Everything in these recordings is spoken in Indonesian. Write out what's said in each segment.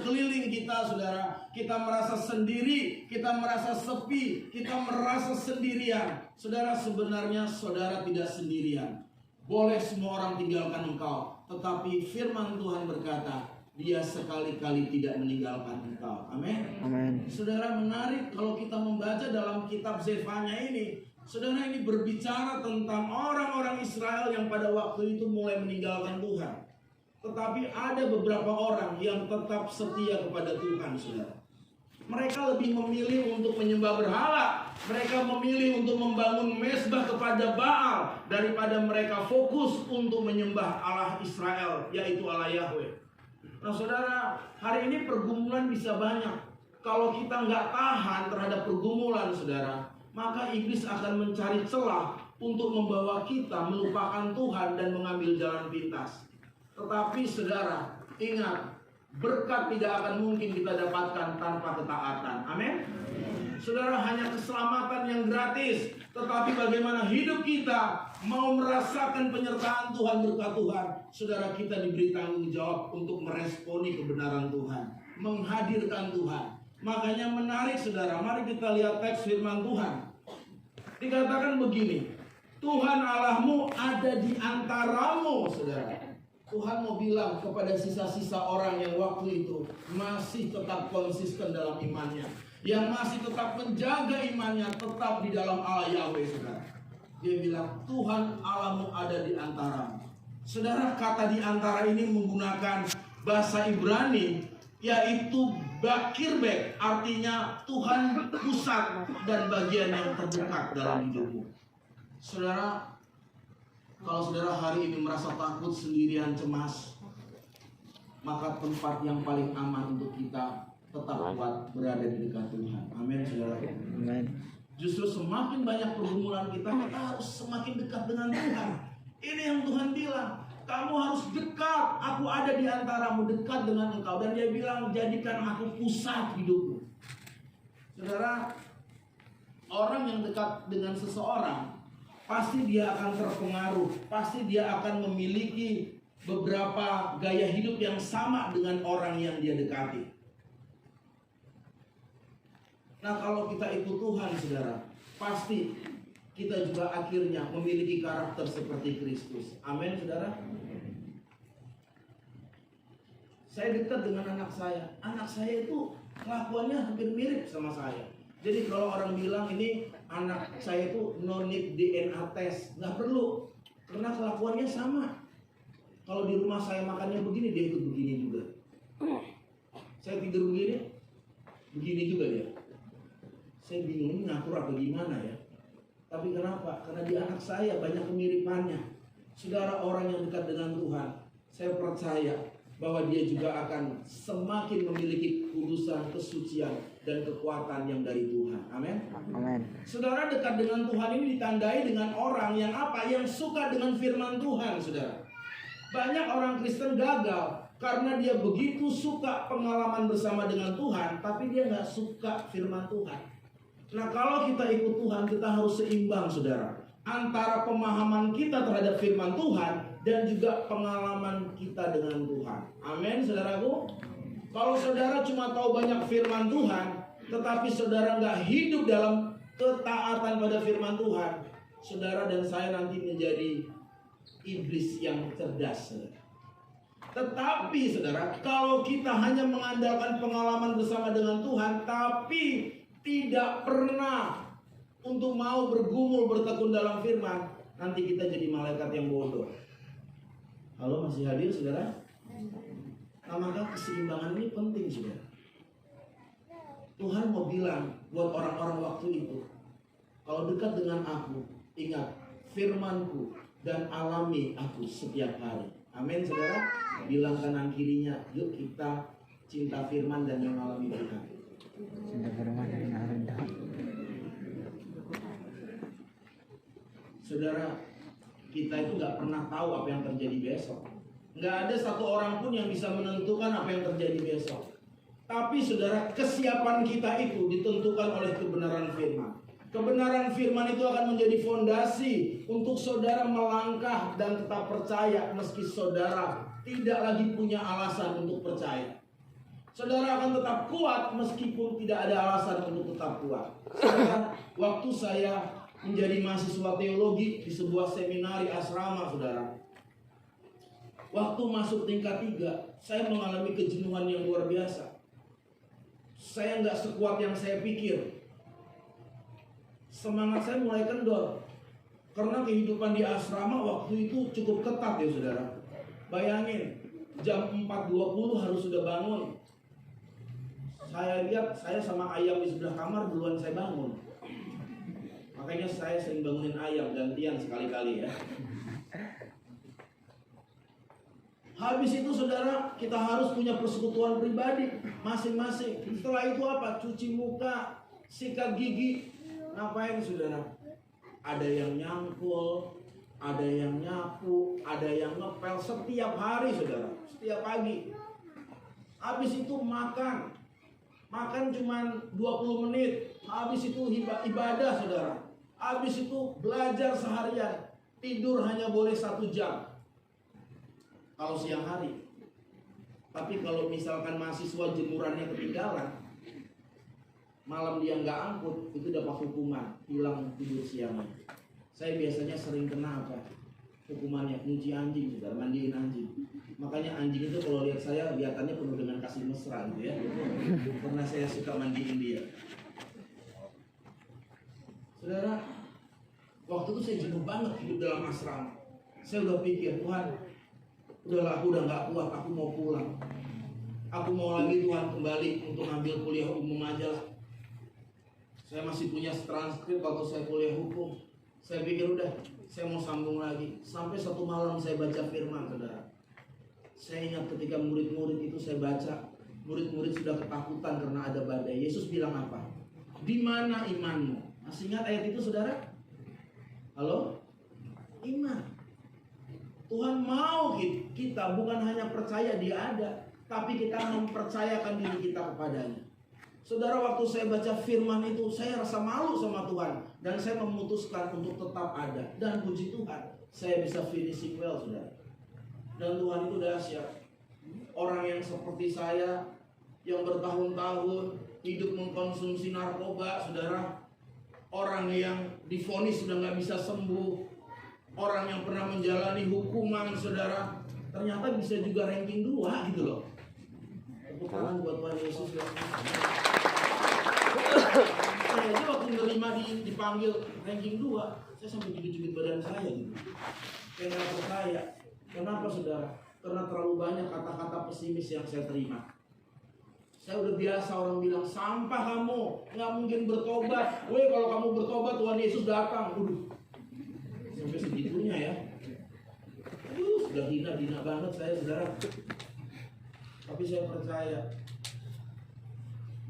sekeliling kita, saudara, kita merasa sendiri, kita merasa sepi, kita merasa sendirian. Saudara, sebenarnya saudara tidak sendirian. Boleh semua orang tinggalkan engkau, tetapi firman Tuhan berkata, Dia sekali-kali tidak meninggalkan engkau. Amin. Amin. Saudara, menarik kalau kita membaca dalam kitab Zefanya ini. Saudara, ini berbicara tentang orang-orang Israel yang pada waktu itu mulai meninggalkan Tuhan. Tetapi ada beberapa orang yang tetap setia kepada Tuhan, saudara. Mereka lebih memilih untuk menyembah berhala. Mereka memilih untuk membangun mezbah kepada Baal daripada mereka fokus untuk menyembah Allah Israel, yaitu Allah Yahweh. Nah, saudara, hari ini pergumulan bisa banyak. Kalau kita nggak tahan terhadap pergumulan, saudara, maka iblis akan mencari celah untuk membawa kita melupakan Tuhan dan mengambil jalan pintas. Tetapi saudara, ingat, berkat tidak akan mungkin kita dapatkan tanpa ketaatan. Amin. Saudara, hanya keselamatan yang gratis. Tetapi bagaimana hidup kita mau merasakan penyertaan Tuhan, berkat Tuhan, saudara, kita diberi tanggung jawab untuk meresponi kebenaran Tuhan, menghadirkan Tuhan. Makanya menarik, saudara, mari kita lihat teks firman Tuhan. Dikatakan begini, Tuhan Allahmu ada di antaramu, saudara. Tuhan mau bilang kepada sisa-sisa orang yang waktu itu masih tetap konsisten dalam imannya, yang masih tetap menjaga imannya, tetap di dalam Allah Yahweh, saudara. Dia bilang, Tuhan Allahmu ada di antaramu. Saudara, kata di antara ini menggunakan bahasa Ibrani, yaitu Bakirbek, artinya Tuhan pusat dan bagian yang terdekat dalam hidupmu. Saudara, kalau saudara hari ini merasa takut, sendirian, cemas, maka tempat yang paling aman untuk kita tetap kuat berada di dekat Tuhan. Amin, saudara. Amin. Justru semakin banyak pergumulan kita harus semakin dekat dengan Tuhan. Ini yang Tuhan bilang, kamu harus dekat, aku ada di antaramu, dekat dengan engkau. Dan dia bilang, jadikan aku pusat hidupmu. Saudara, orang yang dekat dengan seseorang, pasti dia akan terpengaruh, pasti dia akan memiliki beberapa gaya hidup yang sama dengan orang yang dia dekati. Nah, kalau kita ikut Tuhan, saudara, pasti kita juga akhirnya memiliki karakter seperti Kristus. Amin, saudara. Saya dekat dengan anak saya. Anak saya itu kelakuannya hampir mirip sama saya. Jadi kalau orang bilang ini anak saya itu no need DNA test, nggak perlu, karena kelakuannya sama. Kalau di rumah saya makannya begini, dia ikut begini juga. Saya tidur begini, begini juga dia. Saya bingung ngatur apa gimana ya. Tapi kenapa? Karena di anak saya banyak kemiripannya. Saudara, orang yang dekat dengan Tuhan, saya percaya bahwa dia juga akan semakin memiliki kudusan, kesucian, dan kekuatan yang dari Tuhan. Amin. Amin. Saudara, dekat dengan Tuhan ini ditandai dengan orang yang apa? Yang suka dengan firman Tuhan, saudara. Banyak orang Kristen gagal karena dia begitu suka pengalaman bersama dengan Tuhan, tapi dia nggak suka firman Tuhan. Nah, kalau kita ikut Tuhan, kita harus seimbang, saudara, antara pemahaman kita terhadap firman Tuhan dan juga pengalaman kita dengan Tuhan. Amin, saudaraku. Kalau saudara cuma tahu banyak firman Tuhan, tetapi saudara nggak hidup dalam ketaatan pada firman Tuhan, saudara dan saya nanti menjadi iblis yang cerdas, saudara. Tetapi saudara, kalau kita hanya mengandalkan pengalaman bersama dengan Tuhan, tapi tidak pernah untuk mau bergumul bertekun dalam firman, nanti kita jadi malaikat yang bodoh. Halo, masih hadir, saudara? Nah, maka keseimbangan ini penting, saudara. Tuhan mau bilang buat orang-orang waktu itu, kalau dekat dengan aku, ingat firmanku dan alami aku setiap hari. Amin, saudara. Bilang kanan kirinya, yuk kita cinta firman dan mengalami Tuhan. Cinta firman dan mengalami Tuhan. Saudara, kita itu nggak pernah tahu apa yang terjadi besok. Nggak ada satu orang pun yang bisa menentukan apa yang terjadi besok. Tapi saudara, kesiapan kita itu ditentukan oleh kebenaran firman. Kebenaran firman itu akan menjadi fondasi untuk saudara melangkah dan tetap percaya meski saudara tidak lagi punya alasan untuk percaya. Saudara akan tetap kuat meskipun tidak ada alasan untuk tetap kuat. Saudara, waktu saya menjadi mahasiswa teologi di sebuah seminari asrama, saudara, waktu masuk tingkat 3, saya mengalami kejenuhan yang luar biasa. Saya nggak sekuat yang saya pikir. Semangat saya mulai kendor. Karena kehidupan di asrama waktu itu cukup ketat ya saudara. Bayangin, jam 4.20 harus sudah bangun. Saya lihat saya sama ayam di sebelah kamar duluan saya bangun. Makanya saya sering bangunin ayam gantian sekali-kali ya. Habis itu saudara, kita harus punya persekutuan pribadi masing-masing. Setelah itu apa? Cuci muka, sikat gigi. Ngapain saudara? Ada yang nyangkul, ada yang nyapu, ada yang ngepel setiap hari saudara, setiap pagi. Habis itu makan cuman 20 menit. Habis itu ibadah saudara. Habis itu belajar seharian. Tidur hanya boleh 1 jam kalau siang hari. Tapi kalau misalkan mahasiswa jemurannya ketinggalan, malam dia nggak angkut, itu dapat hukuman, hilang tidur siangnya. Saya biasanya sering kena apa? Hukumannya nyuci anjing, saudara, mandiin anjing. Makanya anjing itu kalau lihat saya kelihatannya penuh dengan kasih mesra gitu ya. Karena saya suka mandiin dia. Saudara, waktu itu saya jenuh banget hidup dalam asrama. Saya udah pikir, Tuhan, udahlah, aku udah nggak kuat, aku mau pulang. Aku mau lagi Tuhan kembali untuk ngambil kuliah umum aja lah. Saya masih punya transkrip waktu saya kuliah hukum. Saya pikir udah, saya mau sambung lagi. Sampai satu malam saya baca firman, saudara. Saya ingat ketika murid-murid itu saya baca, murid-murid sudah ketakutan karena ada badai. Yesus bilang apa? Di mana imanmu? Masih ingat ayat itu, saudara? Halo? Iman. Tuhan mau kita bukan hanya percaya dia ada, tapi kita mempercayakan diri kita kepadanya. Saudara, waktu saya baca firman itu, saya rasa malu sama Tuhan. Dan saya memutuskan untuk tetap ada. Dan puji Tuhan, saya bisa finishing well, saudara. Dan Tuhan itu dahsyat. Orang yang seperti saya, yang bertahun-tahun hidup mengkonsumsi narkoba, saudara. Orang yang divonis sudah nggak bisa sembuh. Orang yang pernah menjalani hukuman, saudara. Ternyata bisa juga ranking 2 gitu loh. Tepuk tangan buat Tuhan Yesus ya. Saya aja waktu menerima dipanggil ranking 2, saya sampai cubit-cubit badan saya gitu. Saya nggak percaya. Kenapa saudara? Karena terlalu banyak kata-kata pesimis yang saya terima. Saya udah biasa orang bilang, sampah kamu, nggak mungkin bertobat. Woi, kalau kamu bertobat Tuhan Yesus datang. Sampai segitunya ya. Sudah hina banget saya saudara. Tapi saya percaya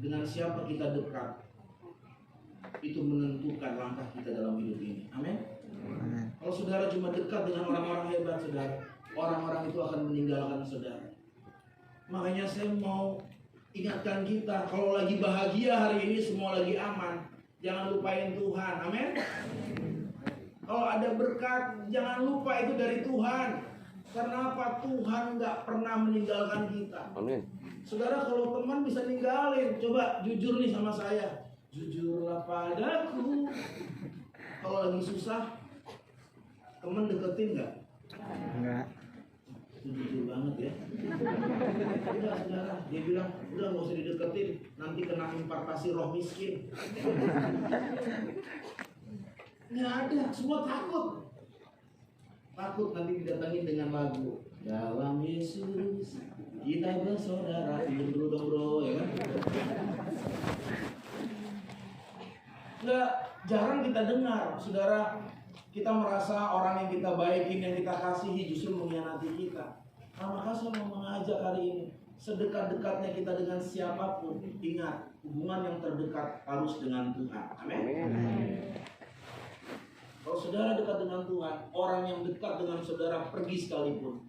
dengan siapa kita dekat itu menentukan langkah kita dalam hidup ini. Amin. Kalau saudara cuma dekat dengan orang-orang hebat, saudara, orang-orang itu akan meninggalkan saudara. Makanya saya mau ingatkan kita, kalau lagi bahagia hari ini, semua lagi aman, jangan lupain Tuhan. Amin. Kalau ada berkat, jangan lupa itu dari Tuhan. Karena apa? Tuhan nggak pernah meninggalkan kita. Amin. Saudara, kalau teman bisa ninggalin, coba jujur nih sama saya. Jujurlah padaku. Kalau lagi susah, teman deketin nggak? Enggak. Jujur banget ya. Udah saudara, dia bilang, udah nggak usah dideketin, nanti kena impartasi roh miskin. Nggak ada, semua takut. Takut nanti didatangin dengan lagu dalam Yesus kita bersaudara. Tidur dulu dong bro, ya kan? Nggak jarang kita dengar, saudara, kita merasa orang yang kita baikin, yang kita kasihi justru mengkhianati kita. Nah, maka saya mau mengajak hari ini, sedekat-dekatnya kita dengan siapapun, ingat, hubungan yang terdekat harus dengan Tuhan. Amin. Kalau saudara dekat dengan Tuhan, orang yang dekat dengan saudara pergi sekalipun,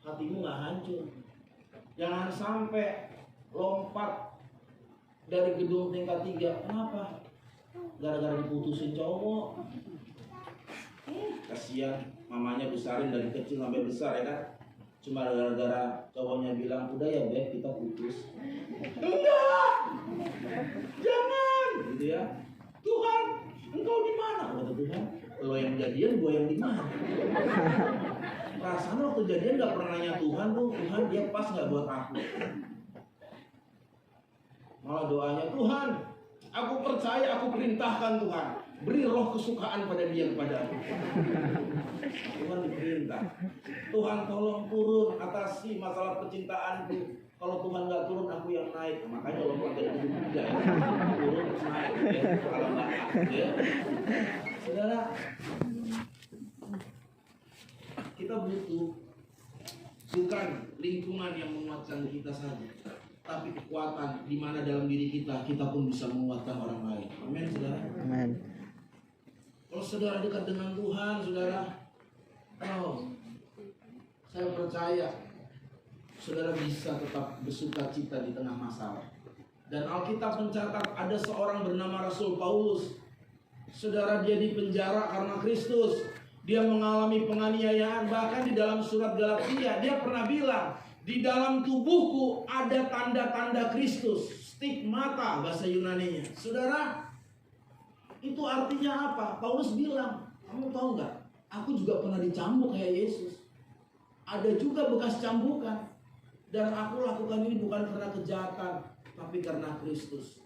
hatimu nggak hancur. Jangan sampai lompat dari gedung tingkat 3. Kenapa? Gara-gara diputusin cowok. Kasihan, mamanya besarin dari kecil sampai besar ya kan. Cuma gara-gara cowoknya bilang, udah ya Beb, kita putus. jadian, gue yang di mana? Perasaan waktu jadian nggak pernah nanya Tuhan tuh, Tuhan dia pas nggak buat aku? Malah doanya, Tuhan, aku percaya, aku perintahkan Tuhan, beri roh kesukaan pada dia kepada aku. Tuhan diperintah, Tuhan tolong turun atasi masalah percintaanku. Kalau Tuhan nggak turun, aku yang naik. Makanya kalau pakai hidup juga ya, turun terus naik ya, kalau nggak ya. Saudara, kita butuh bukan lingkungan yang menguatkan kita saja, tapi kekuatan di mana dalam diri kita pun bisa menguatkan orang lain. Amin, saudara. Amin. Kalau saudara dekat dengan Tuhan, saudara, saya percaya saudara bisa tetap bersuka cita di tengah masalah. Dan Alkitab mencatat ada seorang bernama Rasul Paulus. Saudara, dia dipenjara karena Kristus. Dia mengalami penganiayaan. Bahkan di dalam surat Galatia dia pernah bilang, di dalam tubuhku ada tanda-tanda Kristus. Stigmata bahasa Yunaninya. Saudara, itu artinya apa? Paulus bilang, kamu tahu nggak? Aku juga pernah dicambuk kayak Yesus. Ada juga bekas cambukan. Dan aku lakukan ini bukan karena kejahatan, tapi karena Kristus.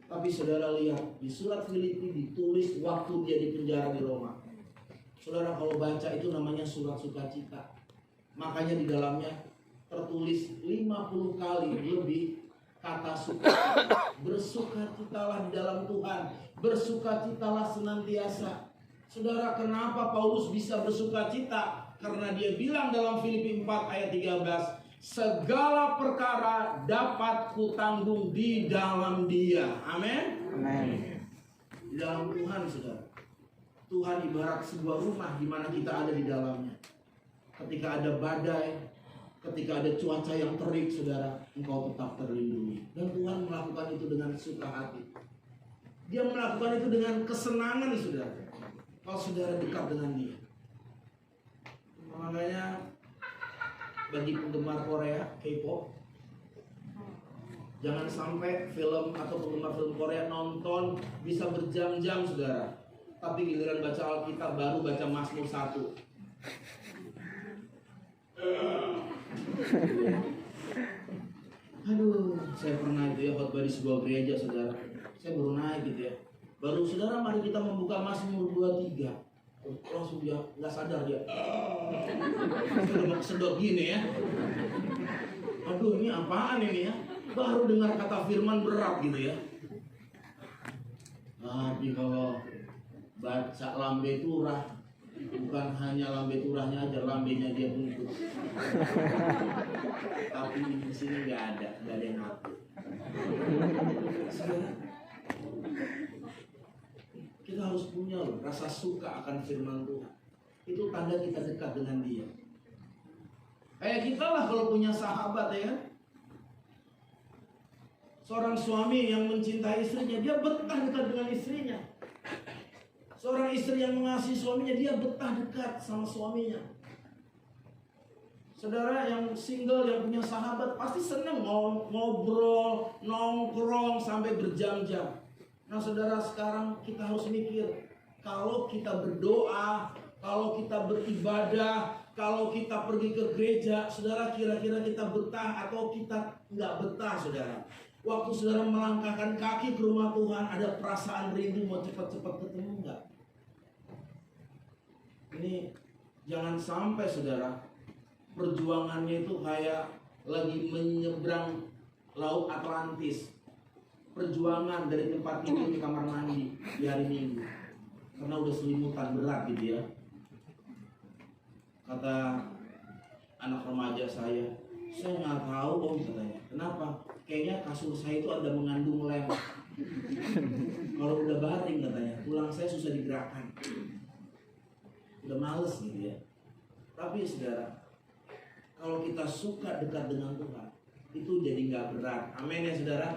Tapi saudara lihat, di surat Filipi ditulis waktu dia di penjara di Roma. Saudara kalau baca itu namanya surat sukacita. Makanya di dalamnya tertulis 50 kali lebih kata sukacita. Bersukacitalah di dalam Tuhan, bersukacitalah senantiasa. Saudara, kenapa Paulus bisa bersukacita? Karena dia bilang dalam Filipi 4 ayat 13, segala perkara dapat kutanggung di dalam Dia. Amin. Amin. Di dalam Tuhan, saudara. Tuhan ibarat sebuah rumah di mana kita ada di dalamnya. Ketika ada badai, ketika ada cuaca yang terik, saudara, engkau tetap terlindungi. Dan Tuhan melakukan itu dengan suka hati. Dia melakukan itu dengan kesenangan, saudara. Kalau saudara dekat dengan Dia. Makanya bagi penggemar Korea, K-pop, jangan sampai film atau penggemar film Korea nonton bisa berjam-jam, saudara. Tapi giliran baca Alkitab baru baca Mazmur 1. Aduh, saya pernah itu ya khotbah di sebuah gereja, saudara. Saya baru naik gitu ya. Baru saudara, mari kita membuka Mazmur 23. Langsung dia nggak sadar dia. Sudah mau sedot gini ya. Aduh, ini apaan ini ya? Baru dengar kata firman berat gitu ya. Tapi kalau baca lambe turah, bukan hanya lambe turahnya aja, lambenya dia pun ikut. Tapi di sini nggak ada yang ngaku. Kita harus punya rasa suka akan firman Tuhan. Itu tanda kita dekat dengan Dia. Kayak kita lah kalau punya sahabat ya kan. Seorang suami yang mencintai istrinya, dia betah dekat dengan istrinya. Seorang istri yang mengasihi suaminya, dia betah dekat sama suaminya. Saudara yang single, yang punya sahabat, pasti senang ngobrol, nongkrong sampai berjam-jam. Nah saudara, sekarang kita harus mikir, kalau kita berdoa, kalau kita beribadah, kalau kita pergi ke gereja, saudara kira-kira kita betah atau kita nggak betah, saudara? Waktu saudara melangkahkan kaki ke rumah Tuhan, ada perasaan rindu mau cepat-cepat ketemu nggak? Ini jangan sampai saudara, perjuangannya itu kayak lagi menyeberang Laut Atlantis. Perjuangan dari tempat tidur ke kamar mandi di hari Minggu karena udah selimutan berat gitu ya. Kata anak remaja saya nggak tahu om, katanya. Kenapa? Kayaknya kasur saya itu ada mengandung lem. Kalau udah baring, katanya, tulang saya susah digerakkan. Udah males gitu ya. Tapi saudara, kalau kita suka dekat dengan Tuhan, itu jadi nggak berat. Amin ya saudara.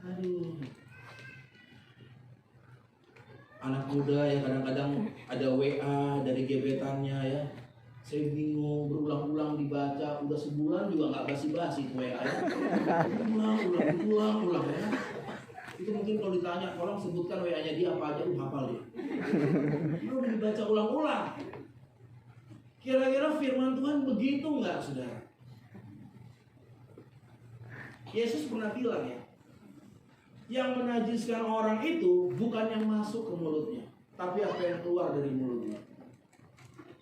Aduh, anak muda ya kadang-kadang ada WA dari gebetannya ya. Saya bingung, berulang-ulang dibaca, udah sebulan juga nggak basi-basi itu WA ya. Ulang ya. Itu mungkin kalau ditanya, tolong sebutkan WA-nya dia apa aja, hafal dia. Lu dibaca ulang-ulang. Kira-kira firman Tuhan begitu nggak, saudara? Yesus pernah bilang ya, yang menajiskan orang itu bukan yang masuk ke mulutnya, tapi apa yang keluar dari mulutnya.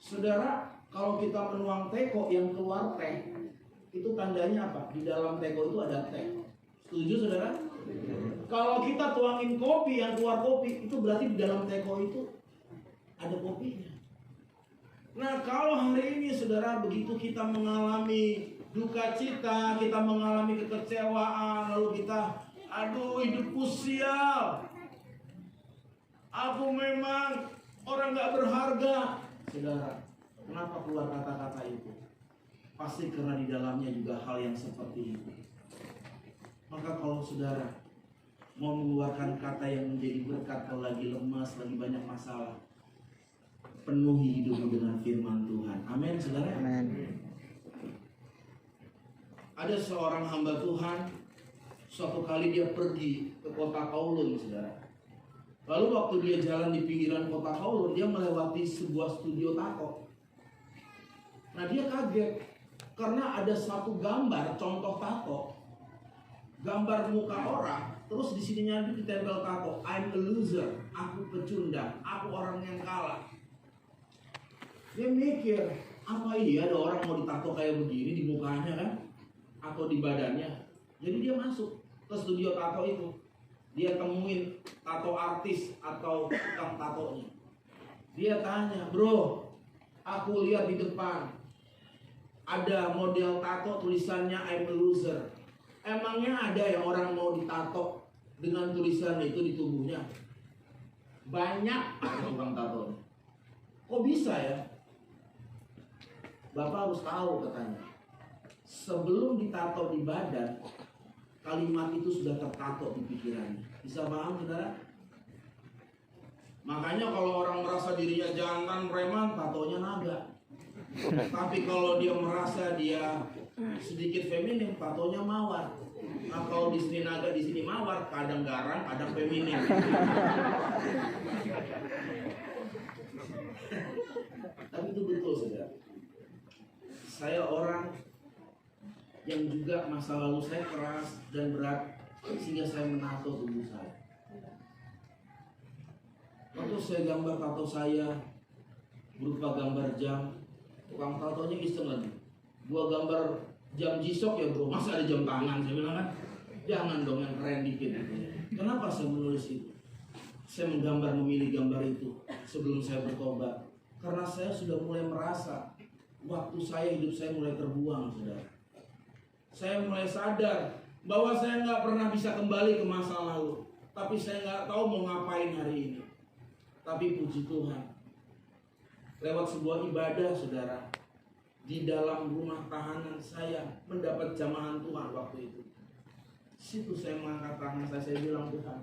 Saudara, kalau kita menuang teko yang keluar teh, itu tandanya apa? Di dalam teko itu ada teh. Setuju, saudara? Kalau kita tuangin kopi yang keluar kopi, itu berarti di dalam teko itu ada kopinya. Nah, kalau hari ini saudara, begitu kita mengalami duka cita, kita mengalami kekecewaan, lalu kita, aduh hidupku sial, aku memang orang gak berharga. Saudara, kenapa keluar kata-kata itu? Pasti karena di dalamnya juga hal yang seperti itu. Maka kalau saudara mau mengeluarkan kata yang menjadi berkat, kalau lagi lemas, lagi banyak masalah, penuhi hidupmu dengan firman Tuhan. Amin, saudara. Amin. Ada seorang hamba Tuhan, suatu kali dia pergi ke kota Kowloon, saudara. Lalu waktu dia jalan di pinggiran kota Kowloon, dia melewati sebuah studio tato. Nah, dia kaget karena ada satu gambar contoh tato, gambar muka orang, terus di sininya ditempel tato, I'm a loser, aku pecundang, aku orang yang kalah. Dia mikir, apa iya ada orang mau ditato kayak begini di mukanya kan? Atau di badannya. Jadi dia masuk ke studio tato itu. Dia temuin tato artis atau tukang tatonya. Dia tanya, bro, aku lihat di depan ada model tato tulisannya I'm a loser. Emangnya ada yang orang mau ditato dengan tulisan itu di tubuhnya? Banyak tukang tato. Kok bisa ya? Bapak harus tahu, katanya. Sebelum ditato di badan, kalimat itu sudah tertato di pikirannya. Bisa paham, saudara? Makanya kalau orang merasa dirinya jantan, preman, tatonya naga. Tapi kalau dia merasa dia sedikit feminim, tatonya mawar. Nah, kalau di sini naga, di sini mawar, kadang garang, kadang feminim. Tapi itu betul, saudara. Saya orang yang juga masa lalu saya keras dan berat, sehingga saya menato tubuh saya. Waktu saya gambar tato saya berupa gambar jam, tukang tatonya iseng lagi, gua gambar jam G-Shock ya bro, masa ada jam tangan? Saya bilang kan, jangan dong yang keren dikit. Kenapa saya menulis itu? Saya memilih gambar itu sebelum saya bertobat, karena saya sudah mulai merasa waktu hidup saya mulai terbuang, saudara. Saya mulai sadar bahwa saya nggak pernah bisa kembali ke masa lalu. Tapi saya nggak tahu mau ngapain hari ini. Tapi puji Tuhan, lewat sebuah ibadah, saudara, di dalam rumah tahanan saya mendapat jamahan Tuhan waktu itu. Situ saya mengangkat tangan saya bilang, Tuhan,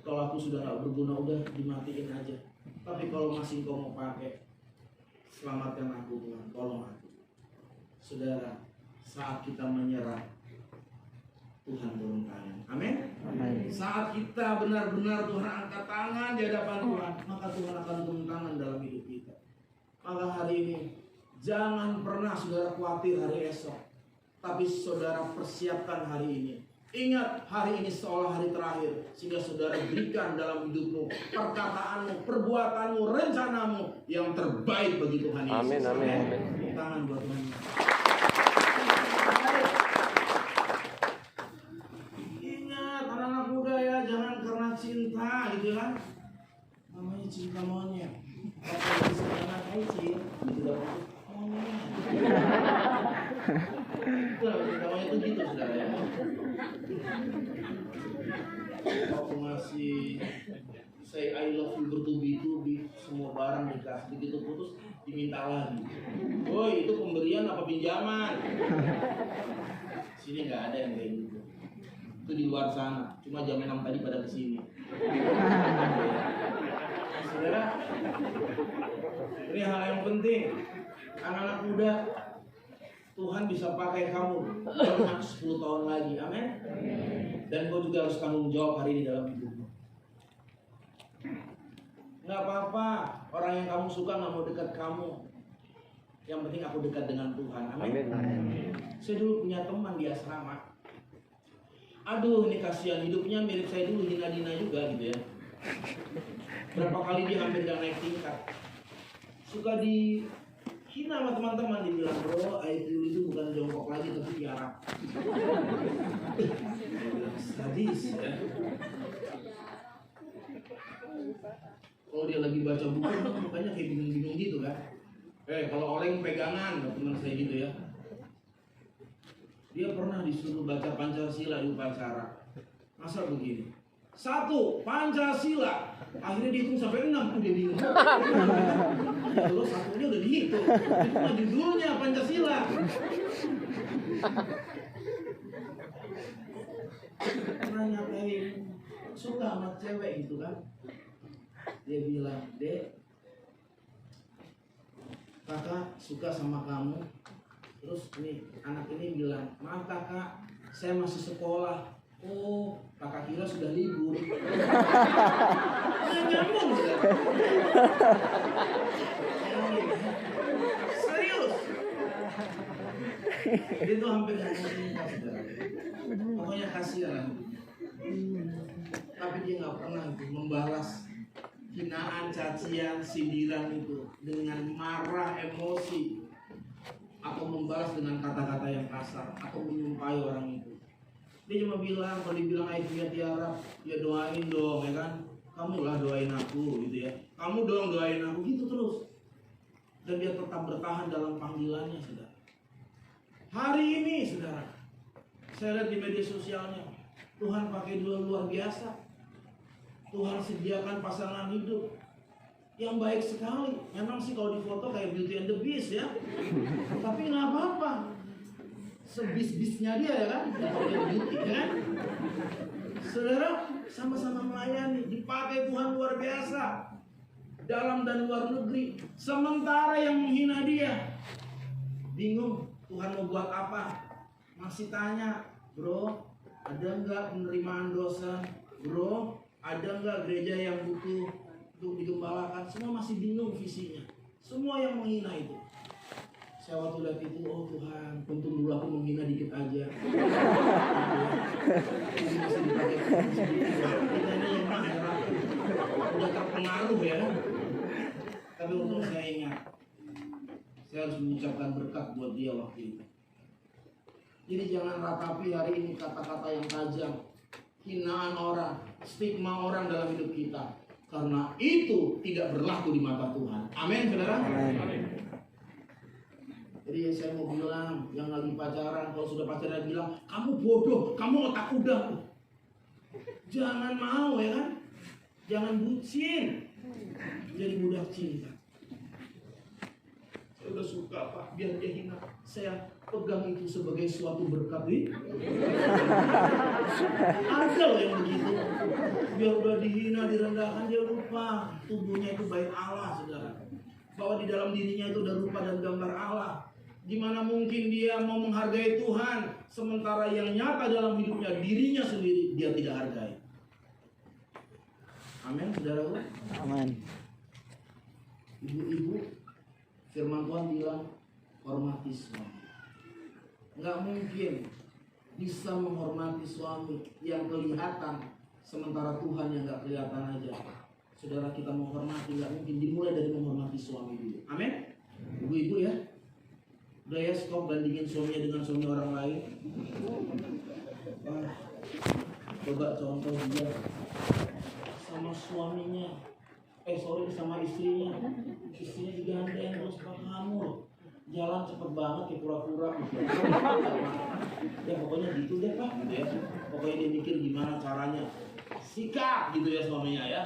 kalau aku sudah nggak berguna, udah dimatiin aja. Tapi kalau masih kau mau pakai, selamatkan aku Tuhan, tolong aku. Saudara, saat kita menyerah, Tuhan turun tangan. Amin. Saat kita benar-benar Tuhan angkat tangan di hadapan Tuhan, maka Tuhan akan turun tangan dalam hidup kita. Maka hari ini jangan pernah saudara khawatir hari esok, tapi saudara persiapkan hari ini. Ingat, hari ini seolah hari terakhir, sehingga saudara berikan dalam hidupmu, perkataanmu, perbuatanmu, rencanamu yang terbaik bagi Tuhan Yesus. Amin, amin, amin. Tangan buat Tuhan. Ingat, anak-anak muda ya, jangan karena cinta gitu kan. Namanya cinta monyet. Kalau bisa anak kecil, gitu dapat monyet. Cinta monyet itu gitu, saudara ya. Waktu masih say I love you bertubi-tubi, semua barang dikasih, begitu putus diminta lagi. Woi, itu pemberian apa pinjaman? Sini nggak ada yang kayak gitu. Itu di luar sana, cuma jam 6 tadi pada kesini. Saudara, ini hal yang penting. Anak-anak muda, Tuhan bisa pakai kamu 10 tahun lagi, amin. Dan kau juga harus tanggung jawab hari ini dalam hidupmu. Nggak apa-apa, orang yang kamu suka nggak mau dekat kamu. Yang penting aku dekat dengan Tuhan. Amin. Saya dulu punya teman di asrama. Aduh, ini kasihan, hidupnya mirip saya dulu, hina-hina juga gitu ya. Berapa kali dia hampir gak naik tingkat. Suka dihina sama teman-teman, dia bilang, bro, air dulu itu bukan jongkok lagi tapi tiarap. Sadis ya. Kalau dia lagi baca buku, makanya kayak bingung-bingung gitu kan. Kalau oleng pegangan, teman saya gitu ya. Dia pernah disuruh baca Pancasila di upacara. Masa begini? 1, Pancasila. Akhirnya dihitung sampai 6, dia bingung. Terus satunya udah dihitung. Itu mah judulnya Pancasila. Pernah nyatain suka sama cewek gitu kan. Dia bilang, Dek, kakak suka sama kamu. Terus nih anak ini bilang, maaf kakak, saya masih sekolah. Oh, kakak kira sudah libur. Nah, nyambung sudah. Serius. Dia tuh hampir gak mau tinggal, saudara. Pokoknya kasihan. Tapi dia gak pernah membalas hinaan, cacian, sindiran itu dengan marah, emosi, atau membalas dengan kata-kata yang kasar, atau menyumpahi orang itu. Dia cuma bilang, kalau dibilang ayah punya tiara, ya doain dong, ya kan? Kamu lah doain aku, gitu ya. Kamu dong doain aku, gitu terus. Dan dia tetap bertahan dalam panggilannya, saudara. Hari ini, saudara, saya lihat di media sosialnya, Tuhan pakai dia luar biasa. Tuhan sediakan pasangan hidup yang baik sekali. Memang sih kalau difoto kayak Beauty and the Beast ya. Tapi nggak apa-apa. Sebis-bisnya dia ya kan, beauty ya kan. Saudara, sama-sama melayani, dipakai Tuhan luar biasa dalam dan luar negeri. Sementara yang menghina dia bingung Tuhan mau buat apa. Masih tanya, bro, ada nggak penerimaan dosa? Bro, ada nggak gereja yang butuh untuk digembalakan? Semua masih bingung visinya. Semua yang menghina itu. Saya waktu lihat itu, oh Tuhan, untung dulu aku menghina dikit aja. Ini masih dipakai sedikit. Kita ini lemah ya, udah terpengaruh ya. Tapi untung saya ingat, saya harus mengucapkan berkat buat dia waktu itu. Jadi jangan ratapi hari ini kata-kata yang tajam, hinaan orang, stigma orang dalam hidup kita. Karena itu tidak berlaku di mata Tuhan. Amin, saudara. Amin. Jadi saya mau bilang, yang lagi pacaran, kalau sudah pacaran bilang, kamu bodoh, kamu otak udang. Jangan mau ya kan? Jangan bucin. Jadi budak cinta. Saya udah suka Pak, biar dia hina. Saya pegang itu sebagai suatu berkat. Ada loh yang begitu. Biar udah dihina, direndahkan, dia lupa tubuhnya itu bait Allah, saudara. Bahwa di dalam dirinya itu udah rupa dan gambar Allah. Gimana mungkin dia mau menghargai Tuhan sementara yang nyata dalam hidupnya dirinya sendiri dia tidak hargai. Amin, saudaraku. Amin. Ibu-ibu, firman Tuhan bilang hormati suami. Nggak mungkin bisa menghormati suami yang kelihatan sementara Tuhan yang nggak kelihatan aja. Saudara, kita menghormati nggak mungkin, dimulai dari menghormati suami dulu. Amin. Ibu-ibu ya, udah ya, stop bandingin suaminya dengan suami orang lain. Coba contoh dia sama suaminya, sama istrinya. Istrinya digandeng terus, Pak, kamu jalan cepet banget kayak pura-pura gitu. Ya pokoknya gitu deh Pak, gitu ya. Pokoknya dia mikir gimana caranya sikap gitu ya suaminya ya.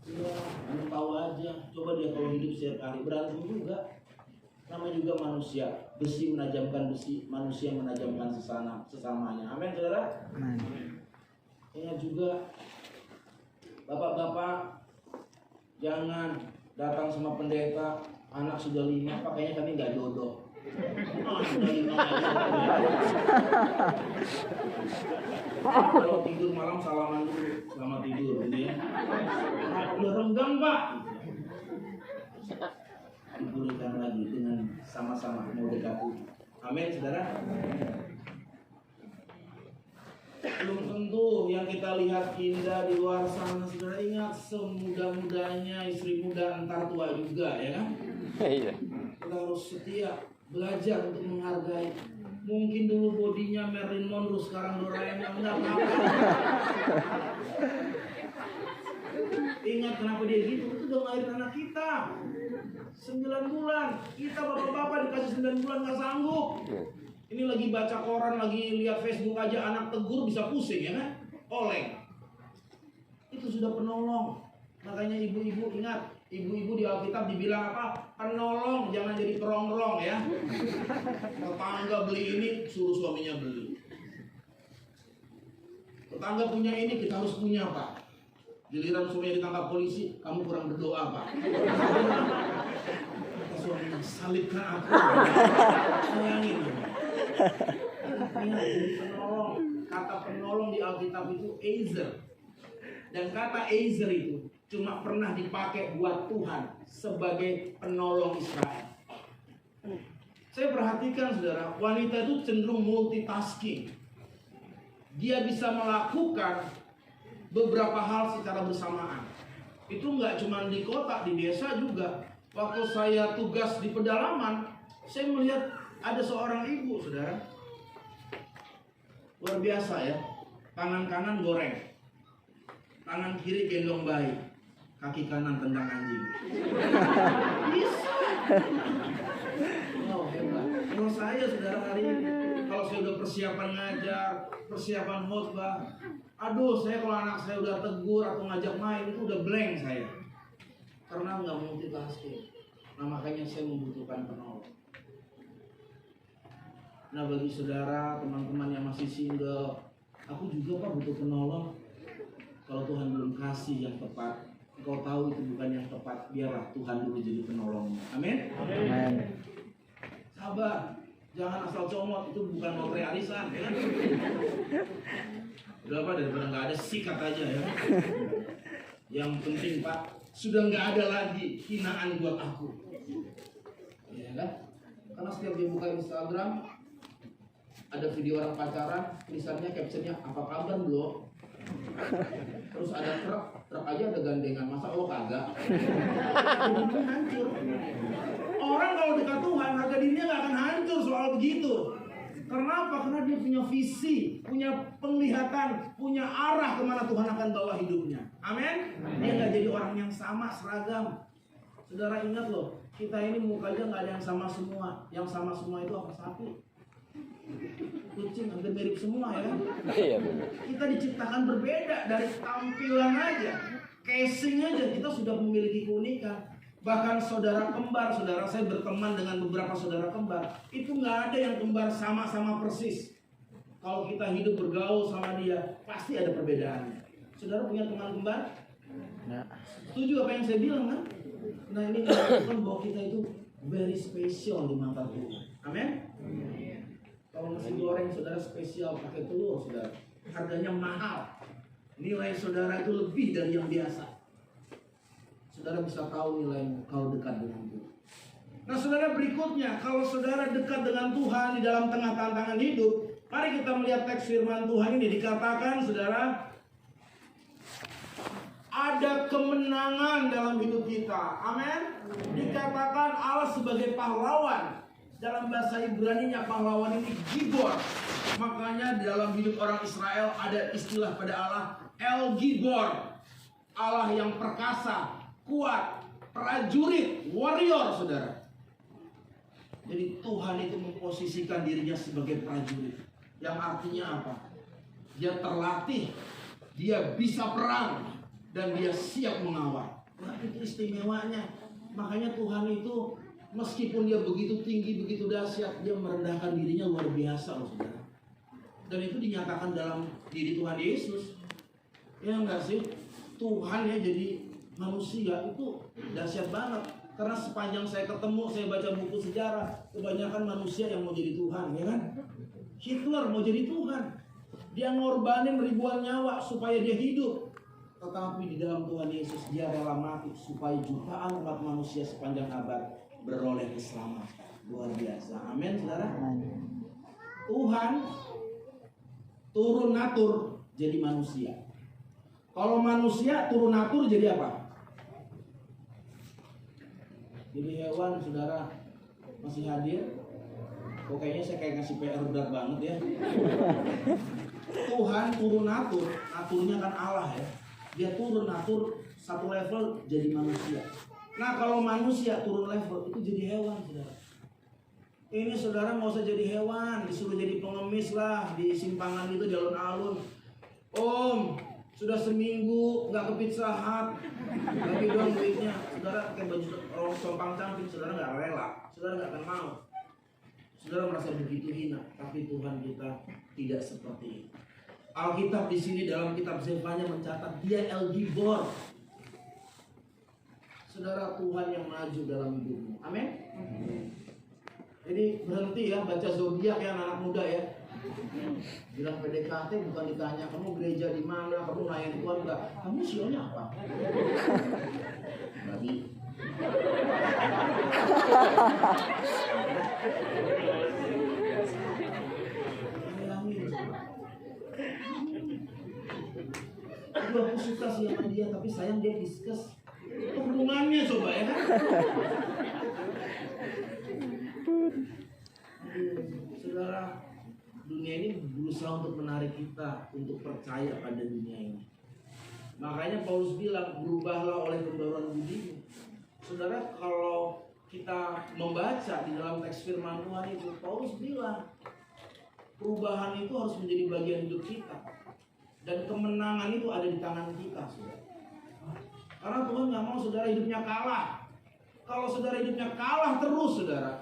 Ya, kamu tahu aja. Coba dia kalau hidup setiap hari berantem juga. Namanya juga manusia, besi menajamkan besi, manusia menajamkan sesamanya. Amin, saudara. Amin. Ingat juga, bapak-bapak jangan datang sama pendeta, anak sudah 5, pakainya kami nggak jodoh. Kalau tidur malam salaman dulu, selamat tidur, gitu ya. Udah renggang Pak. Dipulihkan lagi dengan sama-sama mendekati. Amin, saudara. Belum tentu yang kita lihat indah di luar sana, saudara. Ingat, semudah-mudahnya istri muda entar tua juga, ya kan? Iya. Kita harus setia, belajar untuk menghargai. Mungkin dulu bodinya Marilyn Monroe, sekarang Doraemon, enggak apa-apa. Ingat kenapa dia gitu? Itu udah ngelahirin anak kita 9 bulan. Kita bapak-bapak dikasih 9 bulan gak sanggup. Ini lagi baca koran, lagi lihat Facebook aja, anak tegur bisa pusing, ya kan? Oleng. Itu sudah penolong. Makanya ibu-ibu ingat, ibu-ibu di Alkitab dibilang apa? Penolong, jangan jadi perongrong, ya. Tetangga beli ini, suruh suaminya beli. Tetangga punya ini, kita harus punya, Pak. Giliran suaminya ditangkap polisi, kamu kurang berdoa, Pak. Kata suaminya, salibkan aku. Sayangin. Ingat, jadi penolong. Kata penolong di Alkitab itu Ezer. Dan kata Ezer itu cuma pernah dipakai buat Tuhan sebagai penolong Israel. Saya perhatikan saudara, wanita itu cenderung multitasking. Dia bisa melakukan beberapa hal secara bersamaan. Itu nggak cuma di kota, di desa juga. Waktu saya tugas di pedalaman, saya melihat ada seorang ibu, saudara. Luar biasa ya. Tangan kanan goreng, tangan kiri gendong bayi, kaki kanan tendang anjing. Bisa. Oh hebat. Menurut saya saudara hari ini, kalau saya udah persiapan ngajar, persiapan khotbah, aduh saya kalau anak saya udah tegur atau ngajak main itu udah blank saya. Karena nggak multitasking. Nah makanya saya membutuhkan penolong. Nah bagi saudara, teman-teman yang masih single, aku juga Pak butuh penolong. Kalau Tuhan belum kasih yang tepat, engkau tahu itu bukan yang tepat, biarlah Tuhan dulu jadi penolongmu. Amin? Amin. Sabar, jangan asal comot, itu bukan lotre arisan, ya kan? Udah Pak, daripada nggak ada, sikat aja ya. Yang penting Pak, sudah nggak ada lagi hinaan buat aku. Ya kan? Karena setiap dia buka Instagram, ada video orang pacaran, tulisannya, captionnya, apa kabar bro? Terus ada truk aja ada gandengan, masa lo kagak? Hidupnya hancur. Orang kalau dekat Tuhan, harga dirinya gak akan hancur soal begitu. Karena apa? Karena dia punya visi, punya penglihatan, punya arah kemana Tuhan akan bawa hidupnya. Amin? Dia gak jadi orang yang sama, seragam. Saudara ingat loh, kita ini mukanya gak ada yang sama semua. Yang sama semua itu apa? Sapi, kucing, hampir mirip semua ya kan? Iya benar. Kita diciptakan berbeda dari tampilan aja, casing aja kita sudah memiliki keunikan. Bahkan saudara kembar, saudara saya berteman dengan beberapa saudara kembar, itu nggak ada yang kembar sama-sama persis. Kalau kita hidup bergaul sama dia, pasti ada perbedaannya. Saudara punya teman kembar? Nah. Setuju apa yang saya bilang kan? Nah ini menunjukkan bahwa kita itu very special di mata Tuhan. Amin? Kalau nasi goreng saudara spesial pakai telur saudara, harganya mahal. Nilai saudara itu lebih dari yang biasa. Saudara bisa tahu nilaimu kalau dekat dengan Tuhan. Nah saudara berikutnya, kalau saudara dekat dengan Tuhan di dalam tengah tantangan hidup, mari kita melihat teks firman Tuhan ini. Dikatakan saudara, ada kemenangan dalam hidup kita. Amin. Dikatakan Allah sebagai pahlawan. Dalam bahasa Ibrani-nya pahlawan ini Gibor. Makanya dalam hidup orang Israel ada istilah pada Allah El Gibor. Allah yang perkasa, kuat, prajurit, warrior saudara. Jadi Tuhan itu memposisikan dirinya sebagai prajurit. Yang artinya apa? Dia terlatih, dia bisa perang, dan dia siap mengawal. Nah itu istimewanya. Makanya Tuhan itu meskipun dia begitu tinggi, begitu dahsyat, dia merendahkan dirinya luar biasa loh saudara. Dan itu dinyatakan dalam diri Tuhan Yesus. Ya enggak sih? Tuhan ya jadi manusia itu dahsyat banget. Karena sepanjang saya ketemu, saya baca buku sejarah, kebanyakan manusia yang mau jadi Tuhan, ya kan? Hitler mau jadi Tuhan. Dia ngorbanin ribuan nyawa supaya dia hidup. Tetapi di dalam Tuhan Yesus dia rela mati supaya jutaan umat manusia sepanjang abad beroleh keselamatan. Luar biasa. Amin, saudara. Tuhan turun natur jadi manusia. Kalau manusia turun natur jadi apa? Jadi hewan, saudara. Masih hadir? Kok kayaknya saya kayak ngasih PR berat banget ya. Tuhan turun natur, naturnya kan Allah ya. Dia turun natur satu level jadi manusia. Nah kalau manusia turun level itu jadi hewan, saudara. Ini saudara nggak usah jadi hewan, disuruh jadi pengemis lah di simpangan itu di alun-alun. Om, sudah seminggu nggak ke Pizza Hut, lagi dong duitnya. Saudara pakai baju compang camping, saudara nggak rela, saudara nggak akan mau. Saudara merasa begitu hina, tapi Tuhan kita tidak seperti itu. Alkitab di sini dalam kitab Zefanya mencatat dia El Gibor. Saudara, Tuhan yang maju dalam hidupmu. Amin. Jadi berhenti ya baca zodiak ya anak muda ya. Bilang PDKT bukan ditanya kamu gereja di mana, kamu layan Tuhan enggak, kamu sionya apa? Babi. Aduh, aku suka sih sama dia, tapi sayang dia diskus. Itu hubungannya coba ya kan? Saudara, dunia ini berusaha untuk menarik kita untuk percaya pada dunia ini. Makanya Paulus bilang, berubahlah oleh pendorong budimu. Saudara, kalau kita membaca di dalam teks firman Tuhan itu, Paulus bilang, perubahan itu harus menjadi bagian hidup kita. Dan kemenangan itu ada di tangan kita, saudara. Karena Tuhan nggak mau saudara hidupnya kalah. Kalau saudara hidupnya kalah terus, saudara,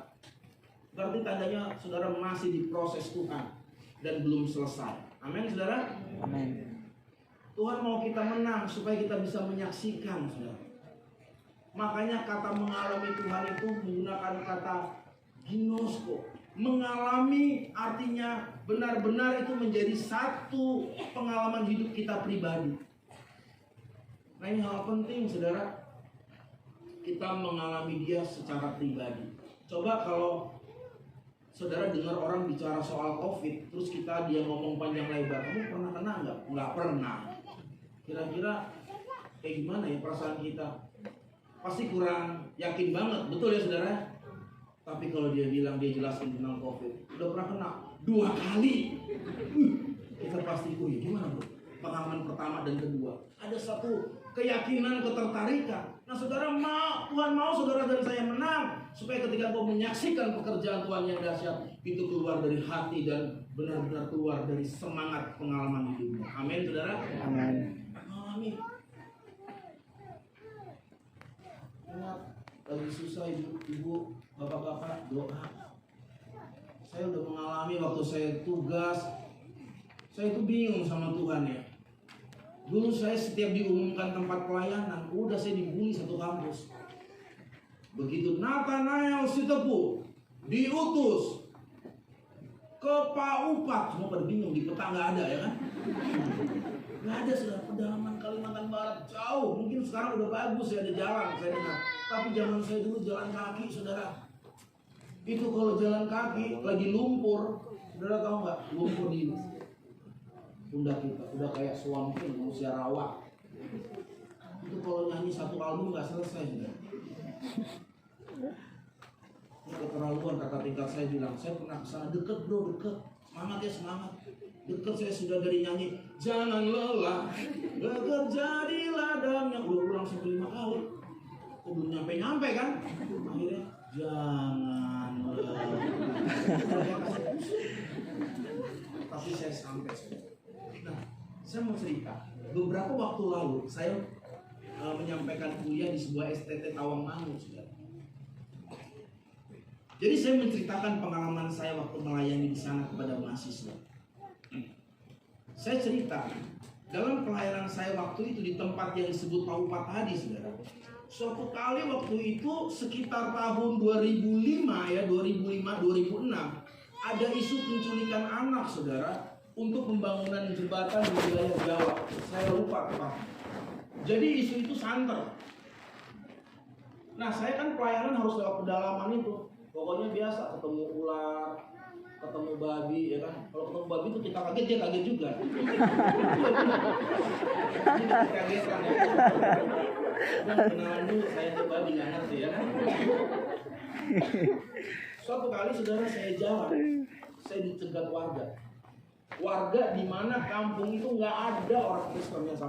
berarti tandanya saudara masih diproses Tuhan dan belum selesai. Amin, saudara. Amin. Tuhan mau kita menang supaya kita bisa menyaksikan, saudara. Makanya kata mengalami Tuhan itu menggunakan kata ginosko. Mengalami artinya benar-benar itu menjadi satu pengalaman hidup kita pribadi. Nah ini hal penting, saudara. Kita mengalami dia secara pribadi. Coba kalau saudara dengar orang bicara soal COVID, terus dia ngomong panjang lebar, kamu pernah kena nggak? Nggak pernah. Kira-kira kayak gimana ya perasaan kita? Pasti kurang yakin banget, betul ya saudara? Tapi kalau dia bilang dia jelasin tentang COVID, udah pernah kena 2 kali, kita pasti, ya gimana bro? Pengalaman pertama dan kedua, ada satu keyakinan, ketertarikan. Nah saudara Tuhan mau saudara dan saya menang, supaya ketika kau menyaksikan pekerjaan Tuhan yang dahsyat, itu keluar dari hati dan benar-benar keluar dari semangat pengalaman hidupmu. Amin saudara. Amin. Amin. Ingat, lagi susah ibu, bapak-bapak, doa. Saya udah mengalami waktu saya tugas, saya itu bingung sama Tuhan ya. Dulu saya setiap diumumkan tempat pelayanan, udah saya dibully satu kampus. Begitu Nathanael Sitepu diutus ke Paupat, semua pada bingung, di peta nggak ada ya kan? Nggak ada, sudah pedalaman Kalimantan Barat jauh. Mungkin sekarang udah bagus ya, ada jalan saya dengar. Tapi zaman saya dulu jalan kaki, saudara. Itu kalau jalan kaki lagi lumpur, saudara tahu nggak? Lumpur di pundak kita, udah kayak swamping, manusia rawa. Itu kalau nyanyi satu album nggak selesai, saudara. Ini keterlaluan, kakak tingkat saya bilang, saya pernah kesana, deket bro, deket. Semangat ya, semangat. Deket saya sudah dari nyanyi jangan lelah bekerja di ladangnya, udah ulang sampai 5 kali. Kok belum nyampe kan? Akhirnya jangan lelah. Tapi saya sampai. Nah, saya mau cerita. Beberapa waktu lalu saya menyampaikan kuliah di sebuah STT Tawangmangu, saudara. Jadi saya menceritakan pengalaman saya waktu melayani di sana kepada mahasiswa. Saya cerita dalam pelayanan saya waktu itu di tempat yang disebut Paupat tadi, saudara. Suatu kali waktu itu sekitar tahun 2005 ya, 2006 ada isu penculikan anak, saudara, untuk pembangunan jembatan di wilayah Jawa. Saya lupa Pak. Jadi isu itu santer. Nah, saya kan pelayanan harus lewat pedalaman itu. Pokoknya biasa ketemu ular, ketemu babi, ya kan. Kalau ketemu babi itu kita kaget, dia kaget juga. Ini kagetan ya. Dan kenalan dulu, saya tuh babi nggak ngerti ya kan. Suatu kali saudara saya jalan, saya dicegat warga. Warga di mana kampung itu nggak ada orang Kristen yang sama.